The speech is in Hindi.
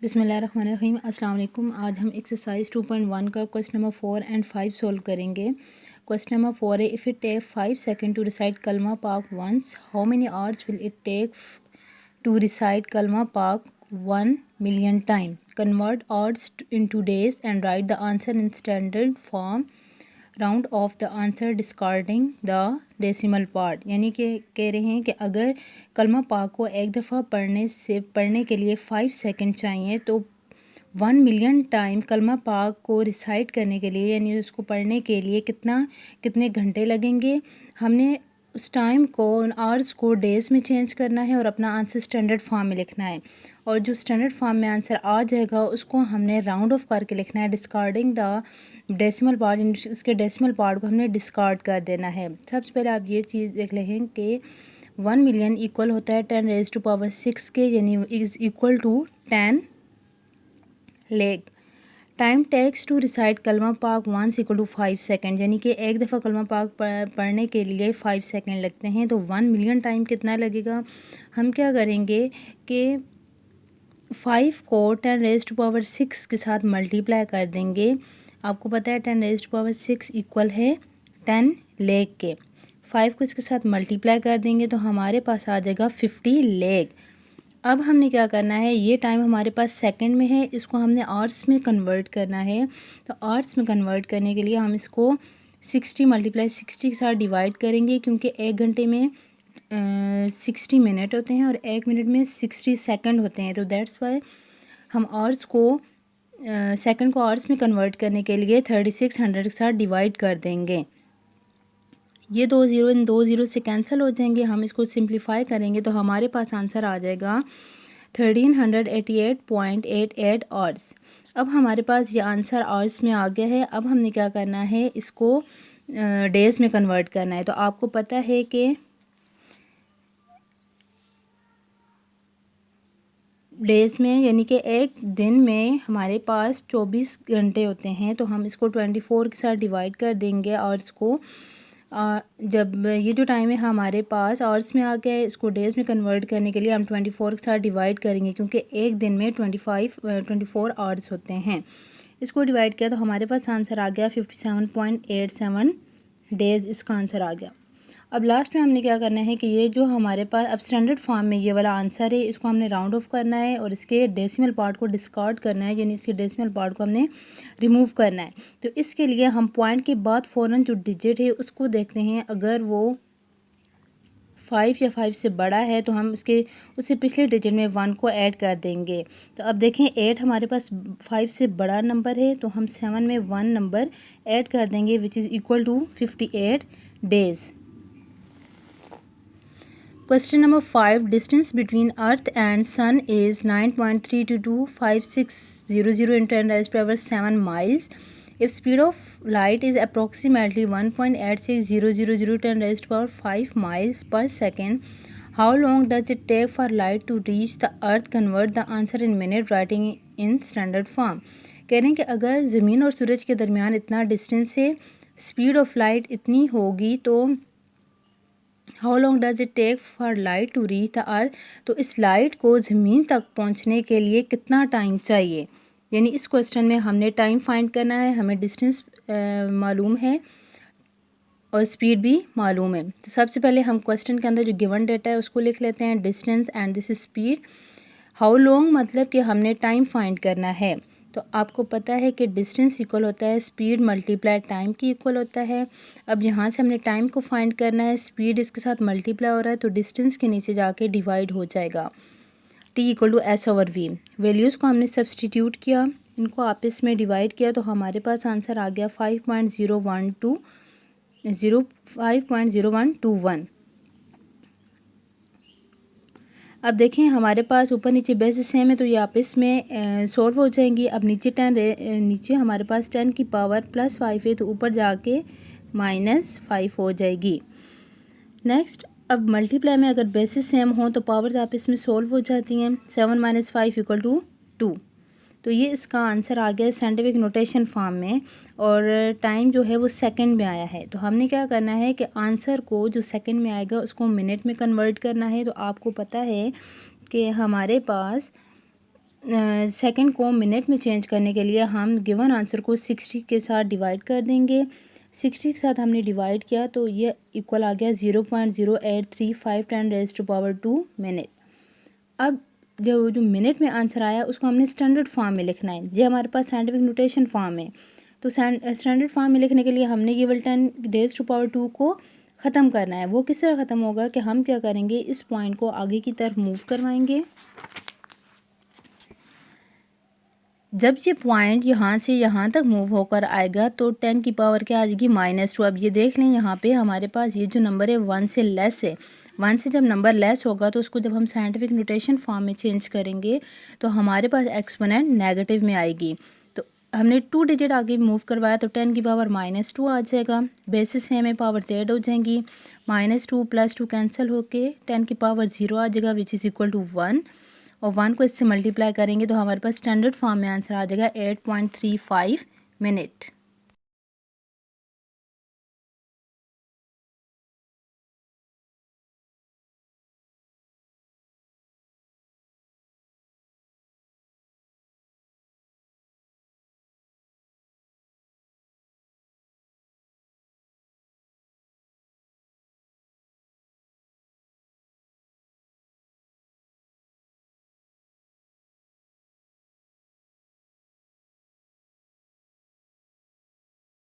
बिस्मिल्लाहिर्रहमानिर्रहीम। अस्सलाम वालेकुम। आज हम एक्सरसाइज 2.1 का क्वेश्चन नंबर 4 एंड 5 सोल्व करेंगे। क्वेश्चन नंबर 4 है, if it take 5 second to recite kalma pak once, how many hours will it take to recite kalma pak 1 million time? Convert hours into days and write the answer in standard form. Round off the answer discarding the decimal part. यानी कि कह रहे हैं कि अगर कलमा पाक को एक दफ़ा पढ़ने के लिए 5 सेकंड चाहिए तो 1 मिलियन टाइम कलमा पाक को रिसाइट करने के लिए यानी उसको पढ़ने के लिए कितने घंटे लगेंगे। हमने उस टाइम को आवर्स को डेज़ में चेंज करना है और अपना आंसर स्टैंडर्ड फॉर्म में लिखना है, और जो स्टैंडर्ड फॉर्म में आंसर आ जाएगा उसको हमने राउंड ऑफ करके लिखना है। डिस्कार्डिंग द डेसिमल पार्ट, इसके डेसिमल पार्ट को हमने डिस्कार्ड कर देना है। सबसे पहले आप ये चीज़ देख लें कि 1 मिलियन इक्वल होता है 10⁻⁶ के, यानी इज़ इक्वल टू 10 लेग। Time takes to recite kalma pak once equal to 5 second, यानी कि एक दफ़ा कलमा पाक पढ़ने के लिए 5 सेकेंड लगते हैं, तो 1 मिलियन टाइम कितना लगेगा। हम क्या करेंगे कि 5 को 10⁻⁶ के साथ मल्टीप्लाई कर देंगे। आपको पता है 10⁻⁶ इक्वल है 10 लेग के। 5 को इसके साथ मल्टीप्लाई कर देंगे तो हमारे पास आ जाएगा 50 लेग। अब हमने क्या करना है, ये टाइम हमारे पास सेकंड में है, इसको हमने आवर्स में कन्वर्ट करना है। तो आवर्स में कन्वर्ट करने के लिए हम इसको 60 × 60 के साथ डिवाइड करेंगे, क्योंकि 1 घंटे में 60 मिनट होते हैं और 1 मिनट में 60 सेकंड होते हैं। तो दैट्स वाई हम आवर्स को सेकंड को आवर्स में कन्वर्ट करने के लिए 3600 के साथ डिवाइड कर देंगे। ये 2 ज़ीरो इन 2 ज़ीरो से कैंसिल हो जाएंगे। हम इसको सिंप्लीफाई करेंगे तो हमारे पास आंसर आ जाएगा 1388.88 आवर्स। अब हमारे पास ये आंसर आवर्स में आ गया है। अब हमने क्या करना है, इसको डेज़ में कन्वर्ट करना है। तो आपको पता है कि डेज़ में यानी कि एक दिन में हमारे पास 24 घंटे होते हैं, तो हम इसको 24 के साथ डिवाइड कर देंगे आवर्स को। जब ये जो टाइम है हमारे पास आवर्स में आ गया है, इसको डेज़ में कन्वर्ट करने के लिए हम 24 के साथ डिवाइड करेंगे, क्योंकि एक दिन में 24 आवर्स होते हैं। इसको डिवाइड किया तो हमारे पास आंसर आ गया 57.87 डेज़। इसका आंसर आ गया। अब लास्ट में हमने क्या करना है कि ये जो हमारे पास अब स्टैंडर्ड फॉर्म में ये वाला आंसर है, इसको हमने राउंड ऑफ करना है और इसके डेसिमल पार्ट को डिस्कार्ड करना है, यानी इसके डेसिमल पार्ट को हमने रिमूव करना है। तो इसके लिए हम पॉइंट के बाद फ़ौरन जो डिजिट है उसको देखते हैं। अगर वो 5 या 5 से बड़ा है तो हम उससे पिछले डिजिट में 1 को ऐड कर देंगे। तो अब देखें 8 हमारे पास 5 से बड़ा नंबर है, तो हम 7 में 1 नंबर ऐड कर देंगे, which is equal to 58 days. Question number 5. Distance between Earth and Sun is 9.3225600 × 10⁻⁷ miles. If speed of light is approximately 1.86000 × 10⁵ miles per second, how long does it take for light to reach the Earth? Convert the answer in minute, writing in standard form. कह रहे हैं कि अगर ज़मीन और सूरज के दरमियान इतना डिस्टेंस है, स्पीड ऑफ लाइट इतनी होगी, तो how long does it take for light to reach the earth, तो इस लाइट को ज़मीन तक पहुंचने के लिए कितना टाइम चाहिए। यानी इस क्वेश्चन में हमने टाइम फाइंड करना है, हमें डिस्टेंस मालूम है और स्पीड भी मालूम है। तो सबसे पहले हम क्वेश्चन के अंदर जो गिवन डेटा है उसको लिख लेते हैं, distance and this speed. How long मतलब कि हमने टाइम फाइंड करना है। तो आपको पता है कि डिस्टेंस इक्वल होता है स्पीड मल्टीप्लाई टाइम की इक्वल होता है। अब यहाँ से हमने टाइम को फाइंड करना है, स्पीड इसके साथ मल्टीप्लाई हो रहा है तो डिस्टेंस के नीचे जाके डिवाइड हो जाएगा। T equal to S/V। Values को हमने सब्सटीट्यूट किया, इनको आपस में डिवाइड किया तो हमारे पास आंसर आ गया 5.0121। अब देखें हमारे पास ऊपर नीचे बेस सेम है तो ये आपस में सॉल्व हो जाएंगी। अब नीचे हमारे पास 10 की पावर +5 है तो ऊपर जाके -5 हो जाएगी। नेक्स्ट, अब मल्टीप्लाई में अगर बेसिस सेम हो तो पावर्स आपस में सॉल्व हो जाती हैं। 7 - 5 = 2। तो ये इसका आंसर आ गया साइंटिफिक नोटेशन फॉर्म में, और टाइम जो है वो सेकंड में आया है। तो हमने क्या करना है कि आंसर को जो सेकंड में आएगा उसको मिनट में कन्वर्ट करना है। तो आपको पता है कि हमारे पास सेकंड को मिनट में चेंज करने के लिए हम गिवन आंसर को 60 के साथ डिवाइड कर देंगे। 60 के साथ हमने डिवाइड किया तो ये इक्वल आ गया 0.0835 मिनट। अब जो मिनट में आंसर आया उसको हमने स्टैंडर्ड फॉर्म में लिखना है। ये हमारे पास साइंटिफिक नोटेशन फॉर्म है, तो स्टैंडर्ड फॉर्म में लिखने के लिए हमने केवल 10⁻² को ख़त्म करना है। वो किस तरह ख़त्म होगा कि हम क्या करेंगे, इस पॉइंट को आगे की तरफ मूव करवाएंगे। जब ये पॉइंट यहाँ से यहाँ तक मूव होकर आएगा तो 10 की पावर क्या आ जाएगी, -2। अब ये देख लें यहाँ पे हमारे पास ये जो नंबर है 1 से लेस है। 1 से जब नंबर लेस होगा तो उसको जब हम साइंटिफिक नोटेशन फॉर्म में चेंज करेंगे तो हमारे पास एक्सपोनेंट नेगेटिव में आएगी। तो हमने 2 डिजिट आगे मूव करवाया तो 10 की पावर -2 आ जाएगा। बेसिस सेम है, पावर z हो जाएंगी। -2 + 2 कैंसिल होके 10 की पावर 0 आ जाएगा, विच इज़ इक्वल टू 1। और 1 को इससे मल्टीप्लाई करेंगे तो हमारे पास स्टैंडर्ड फॉर्म में आंसर आ जाएगा 8.35 मिनट।